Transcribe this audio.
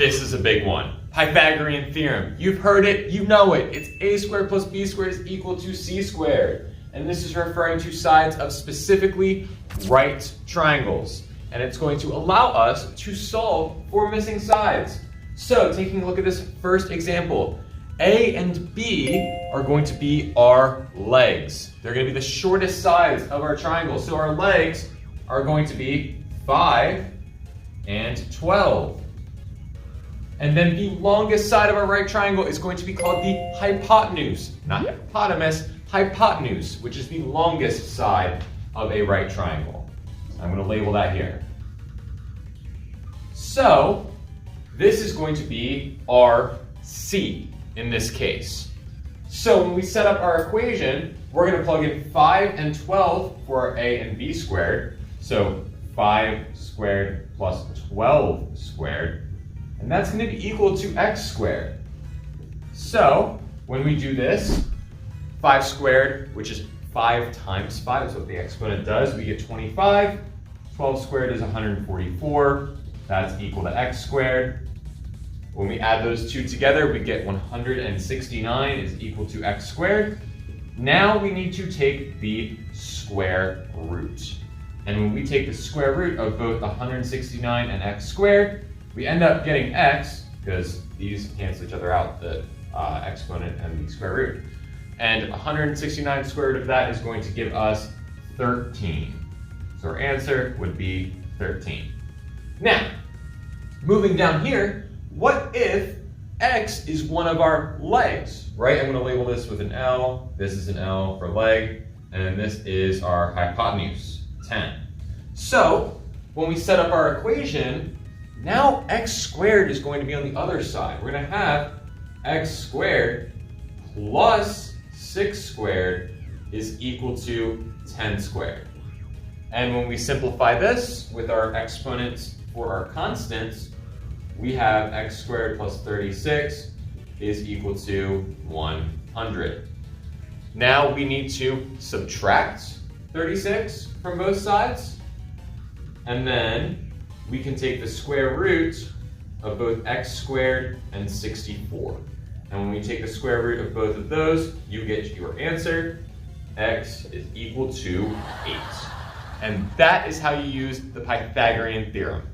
this is a big one. Pythagorean theorem. You've heard it, you know it. It's a squared plus b squared is equal to c squared. And this is referring to sides of specifically right triangles. And it's going to allow us to solve for missing sides. So taking a look at this first example, A and B are going to be our legs. They're going to be the shortest sides of our triangle. So our legs are going to be 5 and 12. And then the longest side of our right triangle is going to be called the hypotenuse, not hippopotamus, hypotenuse, which is the longest side of a right triangle. I'm going to label that here. So this is going to be our C in this case. So when we set up our equation, we're going to plug in 5 and 12 for our A and B squared. So 5 squared plus 12 squared. And that's going to be equal to x squared. So when we do this, 5 squared, which is 5 times 5, is what the exponent does, we get 25. 12 squared is 144. That's equal to x squared. When we add those two together, we get 169 is equal to x squared. Now we need to take the square root. And when we take the square root of both 169 and x squared, we end up getting x, because these cancel each other out, the exponent and the square root. And 169 square root of that is going to give us 13. So our answer would be 13. Now, moving down here, what if x is one of our legs, right? I'm going to label this with an L. This is an L for leg. And then this is our hypotenuse, 10. So when we set up our equation, now x squared is going to be on the other side. We're going to have x squared plus 6 squared is equal to 10 squared. And when we simplify this with our exponents for our constants, we have x squared plus 36 is equal to 100. Now we need to subtract 36 from both sides, and then we can take the square root of both x squared and 64. And when we take the square root of both of those, you get your answer. X is equal to 8. And that is how you use the Pythagorean theorem.